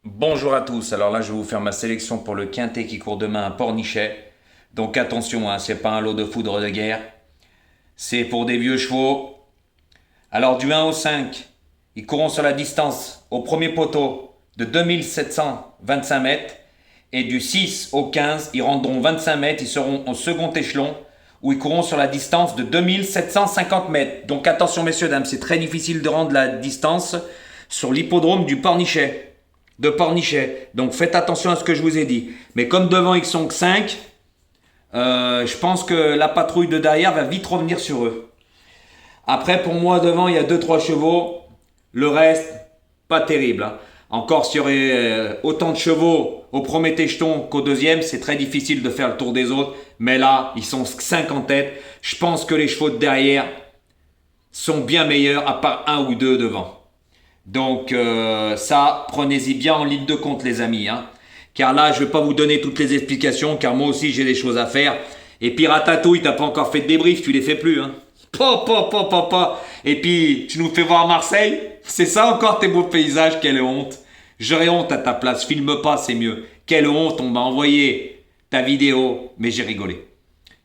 Bonjour à tous, alors là je vais vous faire ma sélection pour le quintet qui court demain à Pornichet. Donc attention, hein, c'est pas un lot de foudre de guerre, c'est pour des vieux chevaux. Alors du 1 au 5, ils courront sur la distance au premier poteau de 2725 mètres et du 6 au 15, ils rendront 25 mètres, ils seront au second échelon où ils courront sur la distance de 2750 mètres. Donc attention messieurs, dames, c'est très difficile de rendre la distance sur l'hippodrome du Pornichet. De Pornichet. Donc faites attention à ce que je vous ai dit. Mais comme devant ils sont que 5, je pense que la patrouille de derrière va vite revenir sur eux. Après, pour moi, devant, il y a deux trois chevaux. Le reste, pas terrible, hein. Encore s'il y aurait autant de chevaux au premier échelon qu'au deuxième, c'est très difficile de faire le tour des autres. Mais là, ils sont 5 en tête. Je pense que les chevaux de derrière sont bien meilleurs, à part un ou deux devant. Donc ça, prenez-y bien en ligne de compte les amis, hein. Car là, je ne vais pas vous donner toutes les explications, car moi aussi j'ai des choses à faire. Et puis Ratatouille, t'as pas encore fait de débrief, tu les fais plus, hein. Pa. Et puis, tu nous fais voir Marseille. C'est ça encore tes beaux paysages, quelle honte. J'aurais honte à ta place, filme pas, c'est mieux. Quelle honte, on m'a envoyé ta vidéo, mais j'ai rigolé.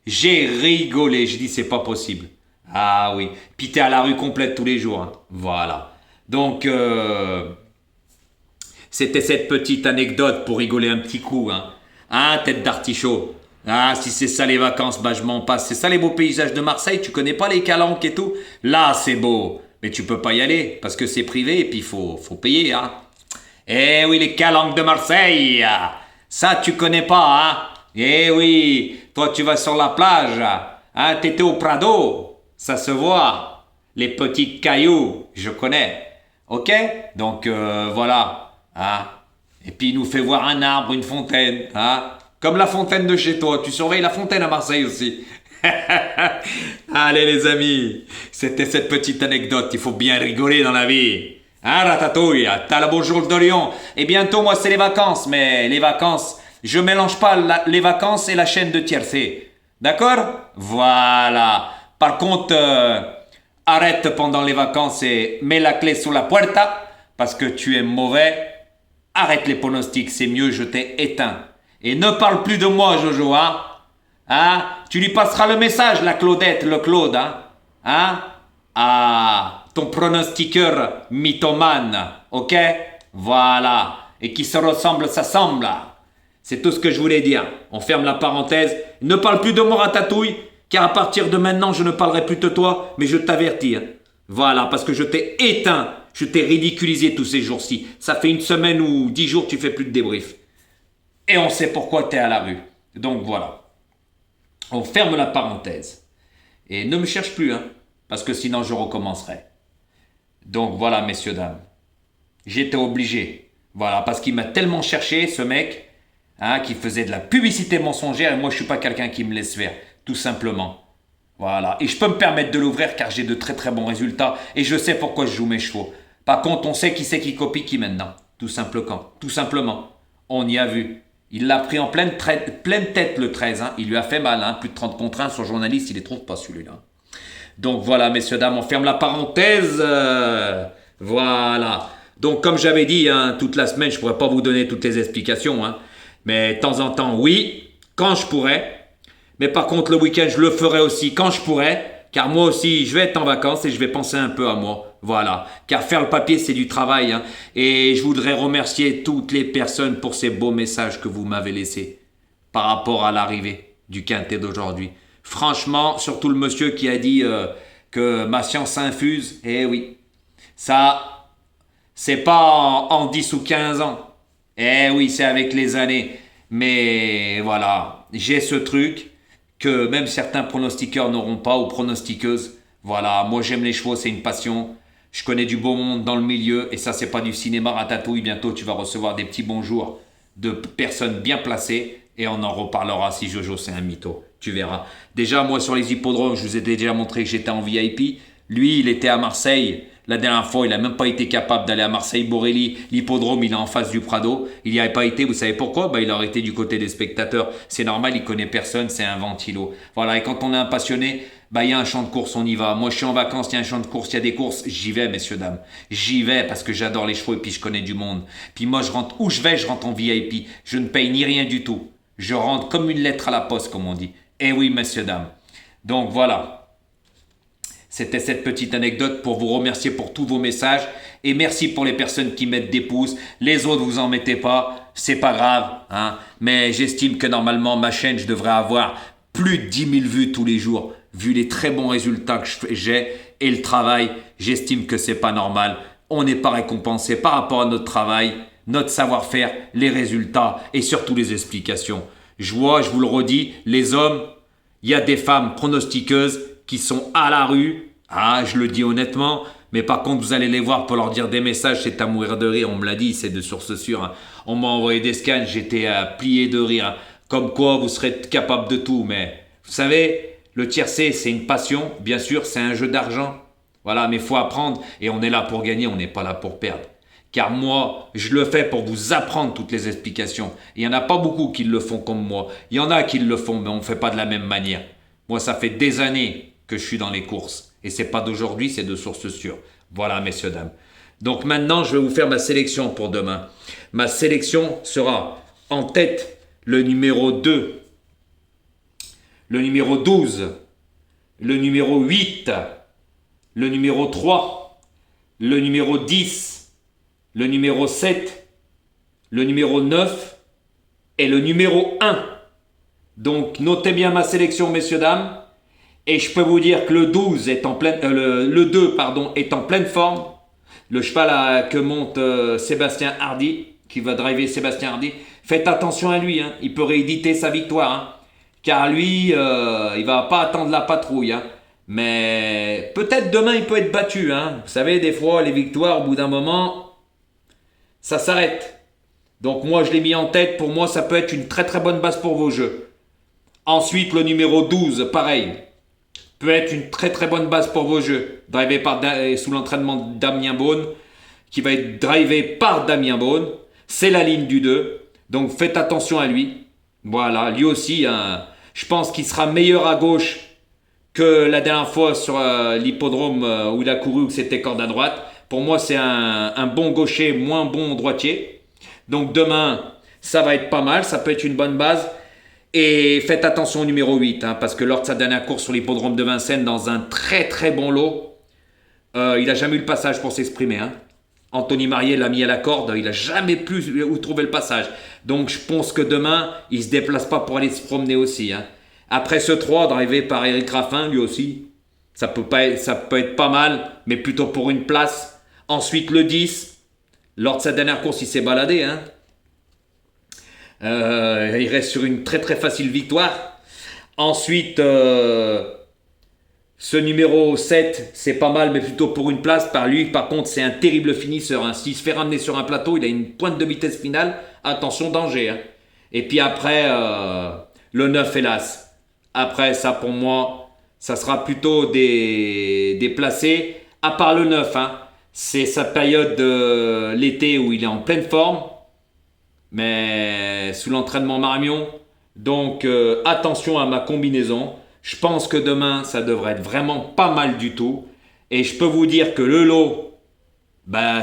J'ai rigolé, je dis c'est pas possible. Ah oui, puis t'es à la rue complète tous les jours, hein. Voilà. Donc, c'était cette petite anecdote pour rigoler un petit coup, hein. Hein, tête d'artichaut. Ah, si c'est ça les vacances, bah je m'en passe. C'est ça les beaux paysages de Marseille, tu connais pas les calanques et tout? Là, c'est beau. Mais tu peux pas y aller, parce que c'est privé et puis faut payer, hein. Eh oui, les calanques de Marseille. Ça, tu connais pas, hein. Eh oui, toi tu vas sur la plage. Hein, t'étais au Prado. Ça se voit. Les petits cailloux, je connais. Ok? Donc voilà. Hein? Et puis il nous fait voir un arbre, une fontaine. Hein? Comme la fontaine de chez toi. Tu surveilles la fontaine à Marseille aussi. Allez les amis, c'était cette petite anecdote. Il faut bien rigoler dans la vie. Hein, Ratatouille, t'as la bonjour de Lyon. Et bientôt, moi, c'est les vacances. Mais les vacances, je mélange pas les vacances et la chaîne de tiercé. D'accord? Voilà. Par contre, arrête pendant les vacances et mets la clé sous la puerta parce que tu es mauvais. Arrête les pronostics, c'est mieux, je t'ai éteint. Et ne parle plus de moi, Jojo, hein? Hein? Tu lui passeras le message, la Claudette, le Claude, hein? Hein? Ah, ton pronostiqueur mythomane, ok? Voilà. Et qui se ressemble, s'assemble. C'est tout ce que je voulais dire. On ferme la parenthèse. Ne parle plus de moi, Ratatouille, car à partir de maintenant, je ne parlerai plus de toi, mais je t'avertis. Voilà, parce que je t'ai éteint. Je t'ai ridiculisé tous ces jours-ci. Ça fait une semaine ou 10 jours que tu fais plus de débrief. Et on sait pourquoi tu es à la rue. Donc voilà. On ferme la parenthèse. Et ne me cherche plus, hein, parce que sinon je recommencerai. Donc voilà, messieurs, dames. J'étais obligé. Voilà, parce qu'il m'a tellement cherché, ce mec, hein, qui faisait de la publicité mensongère, et moi je suis pas quelqu'un qui me laisse faire, tout simplement. Voilà, et je peux me permettre de l'ouvrir car j'ai de très très bons résultats, et je sais pourquoi je joue mes chevaux. Par contre, on sait qui c'est qui copie qui maintenant, tout simplement. Tout simplement. On y a vu. Il l'a pris en pleine tête le 13, hein. Il lui a fait mal, hein. Plus de 30 contre 1, son journaliste, il les trouve pas celui-là. Donc voilà, messieurs, dames, on ferme la parenthèse. Voilà. Donc comme j'avais dit, hein, toute la semaine, je ne pourrais pas vous donner toutes les explications, hein. Mais de temps en temps, oui, quand je pourrais. Mais par contre, le week-end, je le ferai aussi quand je pourrai. Car moi aussi, je vais être en vacances et je vais penser un peu à moi. Voilà. Car faire le papier, c'est du travail, hein. Et je voudrais remercier toutes les personnes pour ces beaux messages que vous m'avez laissés par rapport à l'arrivée du quintet d'aujourd'hui. Franchement, surtout le monsieur qui a dit que ma science infuse, eh oui, ça, c'est pas en 10 ou 15 ans. Eh oui, c'est avec les années. Mais voilà, j'ai ce truc que même certains pronostiqueurs n'auront pas ou pronostiqueuses. Voilà, moi j'aime les chevaux, c'est une passion. Je connais du beau monde dans le milieu et ça c'est pas du cinéma Ratatouille. Bientôt tu vas recevoir des petits bonjours de personnes bien placées et on en reparlera si Jojo c'est un mytho. Tu verras. Déjà moi sur les hippodromes, je vous ai déjà montré que j'étais en VIP. Lui il était à Marseille. La dernière fois, il n'a même pas été capable d'aller à Marseille-Borelli. L'hippodrome, il est en face du Prado. Il n'y avait pas été, vous savez pourquoi? Bah, il aurait été du côté des spectateurs. C'est normal, il connaît personne, c'est un ventilo. Voilà, et quand on est un passionné, Bah, il y a un champ de course, on y va. Moi, je suis en vacances, il y a un champ de course, il y a des courses. J'y vais, messieurs, dames. J'y vais parce que j'adore les chevaux et puis je connais du monde. Puis moi, je rentre où je rentre en VIP. Je ne paye ni rien du tout. Je rentre comme une lettre à la poste, comme on dit. Eh oui, messieurs, dames. Donc voilà. C'était cette petite anecdote pour vous remercier pour tous vos messages. Et merci pour les personnes qui mettent des pouces. Les autres, vous en mettez pas. C'est pas grave. Hein. Mais j'estime que normalement, ma chaîne, je devrais avoir plus de 10 000 vues tous les jours. Vu les très bons résultats que j'ai et le travail, j'estime que c'est pas normal. On n'est pas récompensé par rapport à notre travail, notre savoir-faire, les résultats et surtout les explications. Je vois, je vous le redis, les hommes, il y a des femmes pronostiqueuses qui sont à la rue. Ah, je le dis honnêtement. Mais par contre, vous allez les voir pour leur dire des messages, c'est à mourir de rire. On me l'a dit, c'est de source sûre. Hein. On m'a envoyé des scans, j'étais plié de rire. Hein. Comme quoi, vous serez capable de tout. Mais vous savez, le tiercé, c'est une passion. Bien sûr, c'est un jeu d'argent. Voilà, mais il faut apprendre. Et on est là pour gagner, on n'est pas là pour perdre. Car moi, je le fais pour vous apprendre toutes les explications. Il n'y en a pas beaucoup qui le font comme moi. Il y en a qui le font, mais on ne fait pas de la même manière. Moi, ça fait des années que je suis dans les courses. Et c'est pas d'aujourd'hui, c'est de source sûre. Voilà, messieurs, dames. Donc maintenant, je vais vous faire ma sélection pour demain. Ma sélection sera en tête le numéro 2, le numéro 12, le numéro 8, le numéro 3, le numéro 10, le numéro 7, le numéro 9 et le numéro 1. Donc, notez bien ma sélection, messieurs, dames. Et je peux vous dire que le 12 est en pleine, le 2 pardon, est en pleine forme. Le cheval que monte Sébastien Hardy, qui va driver Sébastien Hardy, faites attention à lui. Hein. Il peut rééditer sa victoire. Hein. Car lui, il va pas attendre la patrouille. Hein. Mais peut-être demain, il peut être battu. Hein. Vous savez, des fois, les victoires, au bout d'un moment, ça s'arrête. Donc moi, je l'ai mis en tête. Pour moi, ça peut être une très très bonne base pour vos jeux. Ensuite, le numéro 12, pareil. Peut être une très très bonne base pour vos jeux. Drivé par sous l'entraînement de Damien Beaune, qui va être drivé par Damien Beaune. C'est la ligne du 2. Donc faites attention à lui. Voilà, lui aussi, hein, je pense qu'il sera meilleur à gauche que la dernière fois sur l'hippodrome où il a couru, où c'était corde à droite. Pour moi, c'est un bon gaucher, moins bon droitier. Donc demain, ça va être pas mal. Ça peut être une bonne base. Et faites attention au numéro 8, hein, parce que lors de sa dernière course sur l'hippodrome de Vincennes, dans un très très bon lot, il n'a jamais eu le passage pour s'exprimer. Hein. Anthony Marié l'a mis à la corde, il n'a jamais pu où trouver le passage. Donc je pense que demain, il ne se déplace pas pour aller se promener aussi. Hein. Après ce 3, drivé par Eric Raffin, lui aussi, ça peut être pas mal, mais plutôt pour une place. Ensuite le 10, lors de sa dernière course, il s'est baladé. Hein. Il reste sur une très très facile victoire. Ensuite, ce numéro 7, c'est pas mal, mais plutôt pour une place. Par lui, par contre, c'est un terrible finisseur. Hein. S'il se fait ramener sur un plateau, il a une pointe de vitesse finale. Attention, danger. Hein. Et puis après, le 9, hélas. Après, ça pour moi, ça sera plutôt des placés. À part le 9, hein. C'est sa période de l'été où il est en pleine forme. Mais sous l'entraînement Marmion. Donc attention à ma combinaison. Je pense que demain, ça devrait être vraiment pas mal du tout. Et je peux vous dire que le lot,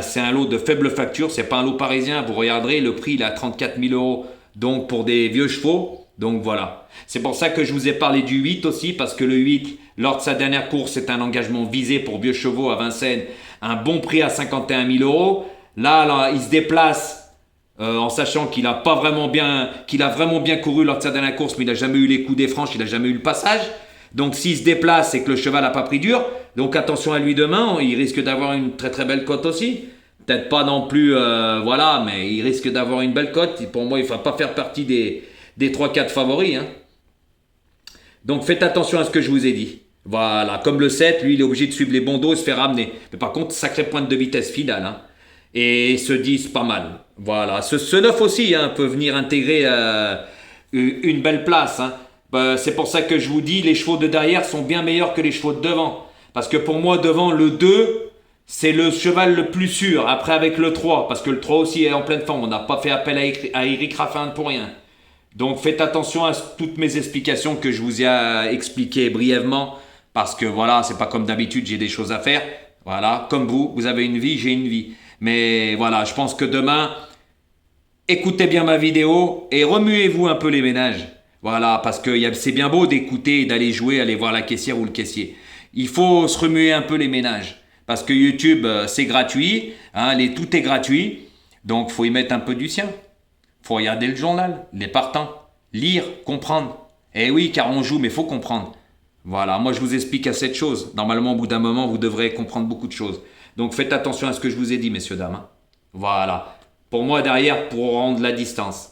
c'est un lot de faible facture. C'est pas un lot parisien. Vous regarderez, le prix il est à 34 000 euros. Donc pour des vieux chevaux. Donc voilà. C'est pour ça que je vous ai parlé du 8 aussi. Parce que le 8, lors de sa dernière course, c'est un engagement visé pour vieux chevaux à Vincennes. Un bon prix à 51 000 euros. Là, il se déplace. En sachant qu'il a vraiment bien couru lors de sa dernière course, mais il n'a jamais eu les coups des franches, il n'a jamais eu le passage. Donc s'il se déplace, c'est que le cheval n'a pas pris dur. Donc attention à lui demain, il risque d'avoir une très très belle cote aussi. Peut-être pas non plus, voilà, mais il risque d'avoir une belle cote. Pour moi, il ne va pas faire partie des 3-4 favoris. Hein. Donc faites attention à ce que je vous ai dit. Voilà, comme le 7, lui il est obligé de suivre les bons dos et se faire ramener. Mais par contre, sacrée pointe de vitesse finale. Hein. Et ce 10, pas mal. Voilà, ce 9 aussi hein, peut venir intégrer une belle place. Hein. C'est pour ça que je vous dis, les chevaux de derrière sont bien meilleurs que les chevaux de devant. Parce que pour moi, devant le 2, c'est le cheval le plus sûr. Après avec le 3, parce que le 3 aussi est en pleine forme. On n'a pas fait appel à Eric Raffin pour rien. Donc faites attention à toutes mes explications que je vous ai expliquées brièvement. Parce que voilà, c'est pas comme d'habitude, j'ai des choses à faire. Voilà, comme vous avez une vie, j'ai une vie. Mais voilà, je pense que demain, écoutez bien ma vidéo et remuez-vous un peu les ménages. Voilà, parce que c'est bien beau d'écouter et d'aller jouer, aller voir la caissière ou le caissier. Il faut se remuer un peu les ménages. Parce que YouTube, c'est gratuit, hein, tout est gratuit. Donc, faut y mettre un peu du sien. Faut regarder le journal, les partants, lire, comprendre. Eh oui, car on joue, mais faut comprendre. Voilà, moi je vous explique à cette chose. Normalement, au bout d'un moment, vous devrez comprendre beaucoup de choses. Donc faites attention à ce que je vous ai dit, messieurs, dames. Hein. Voilà. Pour moi, derrière, pour rendre la distance.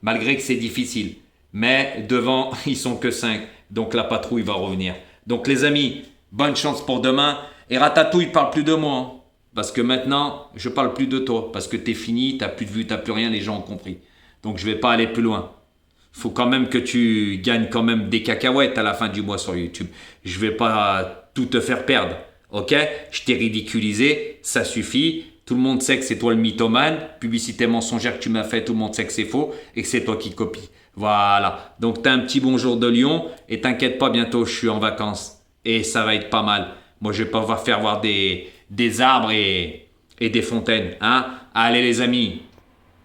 Malgré que c'est difficile. Mais devant, ils sont que 5. Donc la patrouille va revenir. Donc les amis, bonne chance pour demain. Et Ratatouille, parle plus de moi. Hein. Parce que maintenant, je parle plus de toi. Parce que t'es fini, t'as plus de vue, t'as plus rien, les gens ont compris. Donc je vais pas aller plus loin. Faut quand même que tu gagnes quand même des cacahuètes à la fin du mois sur YouTube. Je vais pas tout te faire perdre. Ok? Je t'ai ridiculisé, ça suffit. Tout le monde sait que c'est toi le mythomane. Publicité mensongère que tu m'as fait, tout le monde sait que c'est faux et que c'est toi qui copies. Voilà. Donc t'as un petit bonjour de Lyon et t'inquiète pas, bientôt je suis en vacances. Et ça va être pas mal. Moi je vais pas vous faire voir des arbres et des fontaines. Hein? Allez les amis,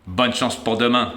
bonne chance pour demain.